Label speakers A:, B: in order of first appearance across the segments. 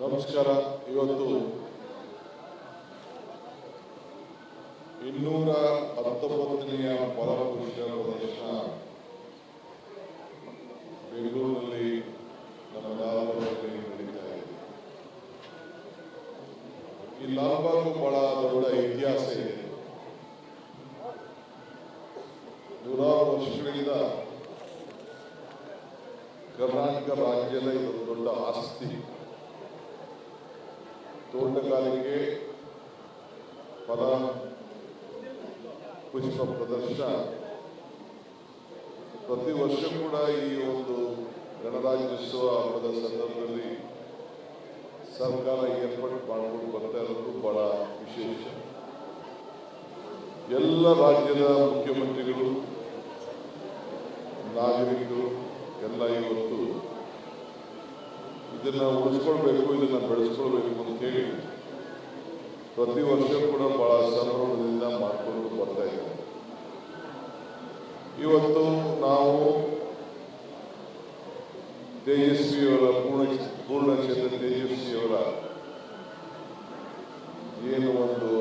A: ನಮಸ್ಕಾರ. ಇವತ್ತು 219ನೇ ಫಲಪುಷ್ಪ ಪ್ರದರ್ಶನ ಬೆಂಗಳೂರಿನಲ್ಲಿ ನಮ್ಮ ಲಾಲ್ಬಾಗ್ನಲ್ಲಿ ನಡೀತಾ ಇದೆ. ಈ ಲಾಲ್ಬಾಗ್ ಬಹಳ ದೊಡ್ಡ ಇತಿಹಾಸ ಇದೆ. ನೂರಾರು ವರ್ಷಗಳಿಂದ ಕರ್ನಾಟಕ ರಾಜ್ಯದ ಇದೊಂದು ದೊಡ್ಡ ಆಸ್ತಿ. ತೋಟಗಾರಿಕೆ, ಫಲ ಪುಷ್ಪ ಪ್ರದರ್ಶನ ಪ್ರತಿ ವರ್ಷ ಕೂಡ ಈ ಒಂದು ಗಣರಾಜ್ಯೋತ್ಸವ ಹಬ್ಬದ ಸಂದರ್ಭದಲ್ಲಿ ಸರ್ಕಾರ ಏರ್ಪಾಡು ಮಾಡಿಕೊಂಡು ಬರ್ತಾ ಇರೋದು ಬಹಳ ವಿಶೇಷ. ಎಲ್ಲ ರಾಜ್ಯದ ಮುಖ್ಯಮಂತ್ರಿಗಳು, ನಾಗರಿಕರು ಎಲ್ಲ ಇವತ್ತು ಇದನ್ನ ಉಳಿಸ್ಕೊಳ್ಬೇಕು, ಇದನ್ನ ಬೆಳೆಸ್ಕೊಳ್ಬೇಕು ಅಂತ ಹೇಳಿ ಪ್ರತಿ ವರ್ಷ ಕೂಡ ಬಹಳ ಸಂಭ್ರಮದಿಂದ ಮಾಡಿಕೊಂಡು ಬರ್ತಾ ಇದ್ದಾರೆ. ಇವತ್ತು ನಾವು ತೇಜಸ್ವಿಯವರ ಪೂರ್ಣಚಂದ್ರ ತೇಜಸ್ವಿಯವರ ಏನು ಒಂದು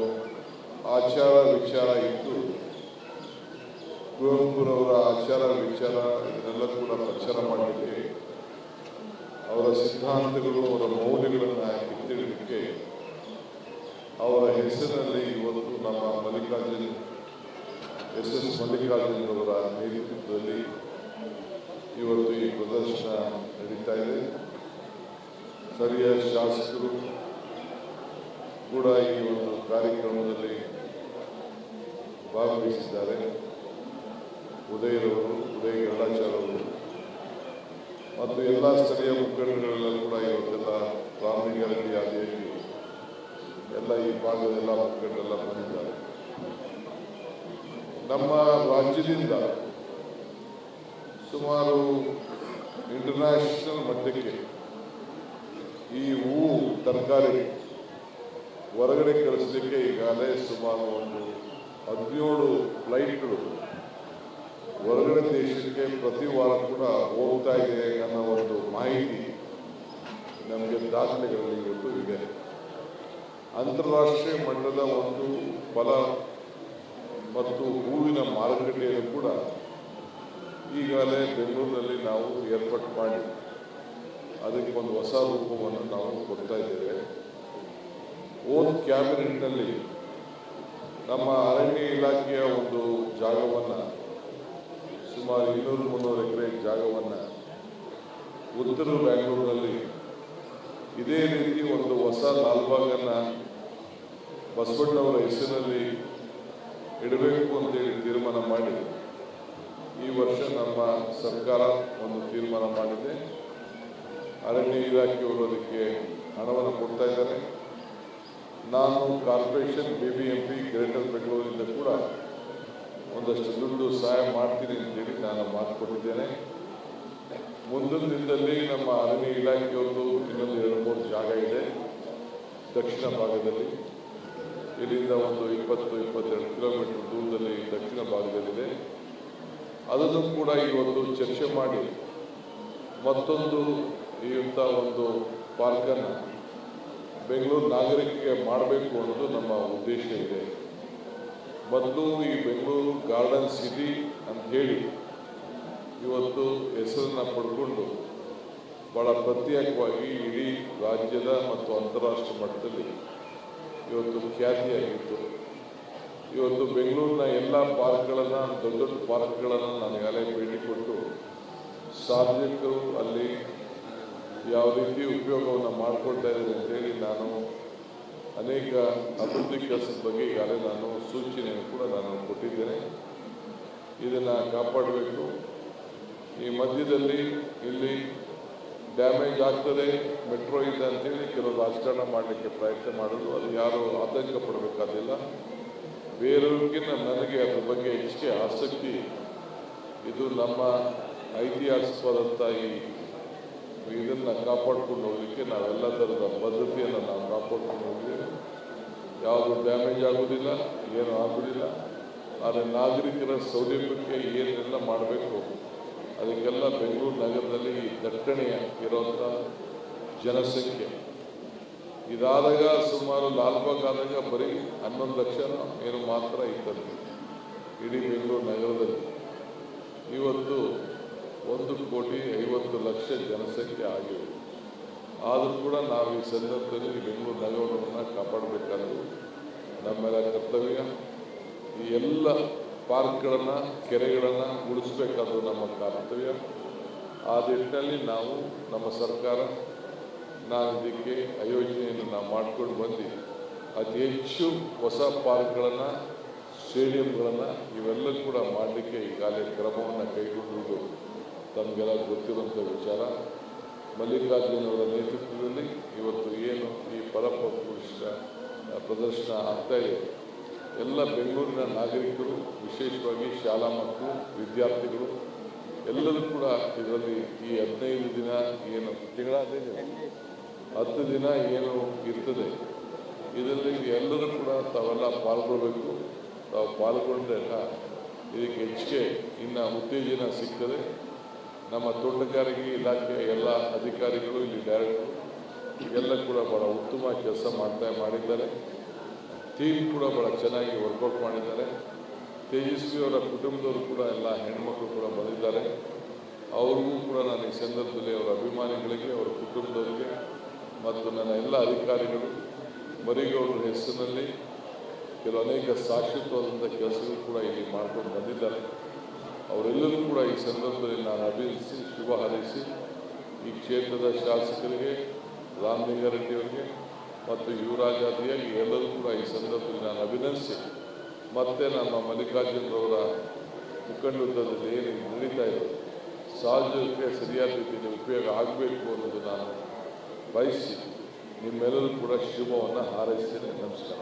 A: ಆಚಾರ ವಿಚಾರ ಇತ್ತು, ಕುವೆಂಪುರವರ ಆಚಾರ ವಿಚಾರ ಇದನ್ನೆಲ್ಲ ಕೂಡ ಪ್ರಚಾರ ಮಾಡಲಿಕ್ಕೆ, ಅವರ ಸಿದ್ಧಾಂತಗಳು, ಅವರ ಮೌಲ್ಯಗಳನ್ನು ಎತ್ತಿಡಲಿಕ್ಕೆ ಅವರ ಹೆಸರಿನಲ್ಲಿ ಇವತ್ತು ನಮ್ಮ ಮಲ್ಲಿಕಾರ್ಜುನ್ SS ಮಲ್ಲಿಕಾರ್ಜುನವರ ನೇತೃತ್ವದಲ್ಲಿ ಇವತ್ತು ಈ ಪ್ರದರ್ಶನ ನಡೀತಾ ಇದೆ. ಸ್ಥಳೀಯ ಶಾಸಕರು ಕೂಡ ಈ ಒಂದು ಕಾರ್ಯಕ್ರಮದಲ್ಲಿ ಭಾಗವಹಿಸಿದ್ದಾರೆ. ಉದಯ ಗರುಡಾಚಾರ್ ಅವರು ಮತ್ತು ಎಲ್ಲ ಸ್ಥಳೀಯ ಮುಖಂಡಗಳೆಲ್ಲ ಕೂಡ ಇವತ್ತೆಲ್ಲ ರಾಮಲಿಂಗಾರೆಡ್ಡಿ ಆದಿಯಾಗಿ ಎಲ್ಲ ಈ ಭಾಗದ ಎಲ್ಲ ಮುಖಂಡರೆಲ್ಲ ಬಂದಿದ್ದಾರೆ. ನಮ್ಮ ರಾಜ್ಯದಿಂದ ಸುಮಾರು ಇಂಟರ್ನ್ಯಾಷನಲ್ ಮಟ್ಟಕ್ಕೆ ಈ ಹೂವು ತರಕಾರಿ ಹೊರಗಡೆ ಕಳಿಸಲಿಕ್ಕೆ ಈಗಾಗಲೇ ಸುಮಾರು ಒಂದು 17 ಫ್ಲೈಟ್ಗಳು ಹೊರಗಡೆ ದೇಶಕ್ಕೆ ಪ್ರತಿ ವಾರ ಕೂಡ ಹೋಗ್ತಾ ಇದೆ ಅನ್ನೋ ಒಂದು ಮಾಹಿತಿ ನಮಗೆ ದಾಖಲೆಗಳಲ್ಲಿ ಇವತ್ತು ಇದೆ. ಅಂತಾರಾಷ್ಟ್ರೀಯ ಮಟ್ಟದ ಒಂದು ಫಲ ಮತ್ತು ಹೂವಿನ ಮಾರುಕಟ್ಟೆಯನ್ನು ಕೂಡ ಈಗಾಗಲೇ ಬೆಂಗಳೂರಿನಲ್ಲಿ ನಾವು ಏರ್ಪಾಡು ಮಾಡಿ ಅದಕ್ಕೆ ಒಂದು ಹೊಸ ರೂಪವನ್ನು ನಾವು ಕೊಡ್ತಾ ಇದ್ದೇವೆ. ಕ್ಯಾಬಿನೆಟ್ನಲ್ಲಿ ನಮ್ಮ ಅರಣ್ಯ ಇಲಾಖೆಯ ಒಂದು ಜಾಗವನ್ನು ಸುಮಾರು 200-300 ಎಕರೆ ಜಾಗವನ್ನು ಉತ್ತರ ಬ್ಯಾಂಗ್ಳೂರಿನಲ್ಲಿ ಇದೇ ರೀತಿ ಒಂದು ಹೊಸ ಲಾಲ್ಬಾಗನ್ನು ಬಸವಣ್ಣವರ ಹೆಸರಿನಲ್ಲಿ ಇಡಬೇಕು ಅಂತೇಳಿ ತೀರ್ಮಾನ ಮಾಡಿ ಈ ವರ್ಷ ನಮ್ಮ ಸರ್ಕಾರ ಒಂದು ತೀರ್ಮಾನ ಮಾಡಿದೆ. ಅರಣ್ಯ ಇಲಾಖೆಯವರು ಅದಕ್ಕೆ ಹಣವನ್ನು ಕೊಡ್ತಾ ಇದ್ದಾರೆ. ನಾನು ಕಾರ್ಪೊರೇಷನ್ BBMP ಗ್ರೇಟರ್ ಬೆಂಗಳೂರಿನಿಂದ ಕೂಡ ಒಂದಷ್ಟು ದುಡ್ಡು ಸಹಾಯ ಮಾಡ್ತೀನಿ ಅಂತೇಳಿ ನಾನು ಮಾತು ಕೊಟ್ಟಿದ್ದೇನೆ. ಮುಂದಿನ ದಿನದಲ್ಲಿ ನಮ್ಮ ಅರಣ್ಯ ಇಲಾಖೆಯವರು ಇನ್ನೊಂದು 2-3 ಜಾಗ ಇದೆ ದಕ್ಷಿಣ ಭಾಗದಲ್ಲಿ. ಇಲ್ಲಿಂದ ಒಂದು 20-22 ಕಿಲೋಮೀಟರ್ ದೂರದಲ್ಲಿ ದಕ್ಷಿಣ ಭಾಗದಲ್ಲಿದೆ. ಅದನ್ನು ಕೂಡ ಇವತ್ತು ಚರ್ಚೆ ಮಾಡಿ ಮತ್ತೊಂದು ಇಂಥ ಒಂದು ಪಾರ್ಕನ್ನು ಬೆಂಗಳೂರು ನಾಗರಿಕರಿಗೆ ಮಾಡಬೇಕು ಅನ್ನೋದು ನಮ್ಮ ಉದ್ದೇಶ ಇದೆ. ಮೊದಲು ಈ ಬೆಂಗಳೂರು ಗಾರ್ಡನ್ ಸಿಟಿ ಅಂತ ಹೇಳಿ ಇವತ್ತು ಹೆಸರನ್ನು ಪಡ್ಕೊಂಡು ಭಾಳ ಪ್ರತ್ಯೇಕವಾಗಿ ಇಡೀ ರಾಜ್ಯದ ಮತ್ತು ಅಂತಾರಾಷ್ಟ್ರೀಯ ಮಟ್ಟದಲ್ಲಿ ಇವತ್ತು ಖ್ಯಾತಿಯಾಗಿತ್ತು. ಇವತ್ತು ಬೆಂಗಳೂರಿನ ಎಲ್ಲ ಪಾರ್ಕ್ಗಳನ್ನು, ದೊಡ್ಡ ದೊಡ್ಡ ಪಾರ್ಕ್ಗಳನ್ನು ನಾನು ಈಗಾಗಲೇ ಭೇಟಿ ಕೊಟ್ಟು ಸಾರ್ವಜನಿಕರು ಅಲ್ಲಿ ಯಾವ ರೀತಿ ಉಪಯೋಗವನ್ನು ಮಾಡಿಕೊಳ್ತಾ ಇದ್ದಾರೆ ಅಂತೇಳಿ ನಾನು ಅನೇಕ ಅಭಿವೃದ್ಧಿ ಕೆಲಸದ ಬಗ್ಗೆ ಈಗಾಗಲೇ ನಾನು ಸೂಚನೆಯನ್ನು ಕೂಡ ನಾನು ಕೊಟ್ಟಿದ್ದೇನೆ. ಇದನ್ನು ಕಾಪಾಡಬೇಕು. ಈ ಮಧ್ಯದಲ್ಲಿ ಇಲ್ಲಿ ಡ್ಯಾಮೇಜ್ ಆಗ್ತದೆ ಮೆಟ್ರೋ ಇದೆ ಅಂತೇಳಿ ಕೆಲವು ರಾಜಕಾರಣ ಮಾಡಲಿಕ್ಕೆ ಪ್ರಯತ್ನ ಮಾಡೋದು, ಅದು ಯಾರು ಆತಂಕ ಪಡಬೇಕಾದಿಲ್ಲ. ಬೇರೆಯವ್ರಿಗಿಂತ ನನಗೆ ಅದ್ರ ಬಗ್ಗೆ ಹೆಚ್ಚಿಗೆ ಆಸಕ್ತಿ. ಇದು ನಮ್ಮ ಐತಿಹಾಸಿಕವಾದಂಥ ಇದನ್ನು ಕಾಪಾಡ್ಕೊಂಡು ಹೋಗಲಿಕ್ಕೆ ನಾವೆಲ್ಲ ಥರದ ಭದ್ರತೆಯನ್ನು ನಾವು ಕಾಪಾಡ್ಕೊಂಡು ಹೋಗಿದ್ದೇವೆ. ಯಾವುದು ಡ್ಯಾಮೇಜ್ ಆಗೋದಿಲ್ಲ, ಏನೂ ಆಗೋದಿಲ್ಲ. ಆದರೆ ನಾಗರಿಕರ ಸೌಲಭ್ಯಕ್ಕೆ ಏನೆಲ್ಲ ಮಾಡಬೇಕು ಅದಕ್ಕೆಲ್ಲ ಬೆಂಗಳೂರು ನಗರದಲ್ಲಿ ಈ ದಟ್ಟಣೆಯ ಇರೋಂಥ ಜನಸಂಖ್ಯೆ. ಇದಾದಾಗ ಸುಮಾರು ಲಾಲ್ಬಾಗ್ ಆದಾಗ ಬರೀ 11 ಲಕ್ಷ ಏನು ಮಾತ್ರ ಇದ್ದದ್ದು ಇಡೀ ಬೆಂಗಳೂರು ನಗರದಲ್ಲಿ. ಇವತ್ತು 1,50,00,000 ಜನಸಂಖ್ಯೆ ಆಗಿದೆ. ಆದರೂ ಕೂಡ ನಾವು ಈ ಸಂದರ್ಭದಲ್ಲಿ ಬೆಂಗಳೂರು ನಗರವನ್ನು ಕಾಪಾಡಬೇಕಾದ್ದು ನಮ್ಮೆಲ್ಲ ಕರ್ತವ್ಯ. ಈ ಎಲ್ಲ ಪಾರ್ಕ್ಗಳನ್ನು, ಕೆರೆಗಳನ್ನು ಉಳಿಸಬೇಕಾದ್ದು ನಮ್ಮ ಕರ್ತವ್ಯ. ಆ ನಿಟ್ಟಿನಲ್ಲಿ ನಾವು ನಮ್ಮ ಸರ್ಕಾರ ಇದಕ್ಕೆ ಯೋಜನೆಯನ್ನು ನಾವು ಮಾಡ್ಕೊಂಡು ಬಂದು ಅತಿ ಹೆಚ್ಚು ಹೊಸ ಪಾರ್ಕ್ಗಳನ್ನು, ಸ್ಟೇಡಿಯಂಗಳನ್ನು ಇವೆಲ್ಲ ಕೂಡ ಮಾಡಲಿಕ್ಕೆ ಈಗಾಗಲೇ ಕ್ರಮವನ್ನು ಕೈಗೊಂಡಿರುವುದು ತಮಗೆಲ್ಲ ಗೊತ್ತಿರುವಂಥ ವಿಚಾರ. ಮಲ್ಲಿಕಾರ್ಜುನ್ ಅವರ ನೇತೃತ್ವದಲ್ಲಿ ಇವತ್ತು ಏನು ಈ ಫಲಪುಷ್ಪ ಪ್ರದರ್ಶನ ಆಗ್ತಾ ಇದೆ, ಎಲ್ಲ ಬೆಂಗಳೂರಿನ ನಾಗರಿಕರು, ವಿಶೇಷವಾಗಿ ಶಾಲಾ ಮಕ್ಕಳು, ವಿದ್ಯಾರ್ಥಿಗಳು ಎಲ್ಲರೂ ಕೂಡ ಇದರಲ್ಲಿ ಈ 15 ದಿನ ಏನು ತಿಂಗಳಾದ 10 ದಿನ ಏನು ಇರ್ತದೆ, ಇದರಲ್ಲಿ ಎಲ್ಲರೂ ಕೂಡ ತಾವೆಲ್ಲ ಪಾಲ್ಗೊಳ್ಬೇಕು. ತಾವು ಪಾಲ್ಗೊಂಡ್ರೆ ಇದಕ್ಕೆ ಹೆಚ್ಚಿಗೆ ಇನ್ನು ಉತ್ತೇಜನ ಸಿಗ್ತದೆ. ನಮ್ಮ ತೋಟಗಾರಿಕೆ ಇಲಾಖೆಯ ಎಲ್ಲ ಅಧಿಕಾರಿಗಳು, ಇಲ್ಲಿ ಡೈರೆಕ್ಟರು ಎಲ್ಲ ಕೂಡ ಭಾಳ ಉತ್ತಮ ಕೆಲಸ ಮಾಡಿದ್ದಾರೆ. ಟೀಮ್ ಕೂಡ ಭಾಳ ಚೆನ್ನಾಗಿ ವರ್ಕೌಟ್ ಮಾಡಿದ್ದಾರೆ. ತೇಜಸ್ವಿ ಅವರ ಕುಟುಂಬದವರು ಕೂಡ ಎಲ್ಲ ಹೆಣ್ಮಕ್ಳು ಕೂಡ ಬಂದಿದ್ದಾರೆ. ಅವ್ರಿಗೂ ಕೂಡ ನಾನು ಈ ಸಂದರ್ಭದಲ್ಲಿ ಅವರ ಅಭಿಮಾನಿಗಳಿಗೆ, ಅವರ ಕುಟುಂಬದವರಿಗೆ ಮತ್ತು ನನ್ನ ಎಲ್ಲ ಅಧಿಕಾರಿಗಳು, ಮರಿಗೌಡರ ಹೆಸರಿನಲ್ಲಿ ಅನೇಕ ಶಾಶ್ವತವಾದಂಥ ಕೆಲಸಗಳು ಕೂಡ ಇಲ್ಲಿ ಮಾಡ್ಕೊಂಡು ಬಂದಿದ್ದಾರೆ. ಅವರೆಲ್ಲರೂ ಕೂಡ ಈ ಸಂದರ್ಭದಲ್ಲಿ ನಾನು ಅಭಿನಂದಿಸಿ, ಶುಭ ಹಾರೈಸಿ, ಈ ಕ್ಷೇತ್ರದ ಶಾಸಕರಿಗೆ, ರಾಮಲಿಂಗಾರೆಡ್ಡಿ ಅವರಿಗೆ ಮತ್ತು ಯುವರಾಜಾದಿಯಾಗಿ ಎಲ್ಲರೂ ಕೂಡ ಈ ಸಂದರ್ಭದಲ್ಲಿ ನಾನು ಅಭಿನಂದಿಸಿ, ಮತ್ತೆ ನಮ್ಮ ಮಲ್ಲಿಕಾರ್ಜುನರವರ ಮುಖಂಡತ್ವದಲ್ಲಿ ಏನು ನಡೀತಾ ಇದೆ ಸಹಜಕ್ಕೆ ಸರಿಯಾದ ರೀತಿಯಲ್ಲಿ ಉಪಯೋಗ ಆಗಬೇಕು ಅನ್ನೋದು ನಾನು ಬಯಸಿ ನಿಮ್ಮೆಲ್ಲರೂ ಕೂಡ ಶುಭವನ್ನು ಹಾರೈಸ್ತೇನೆ. ನಮಸ್ಕಾರ.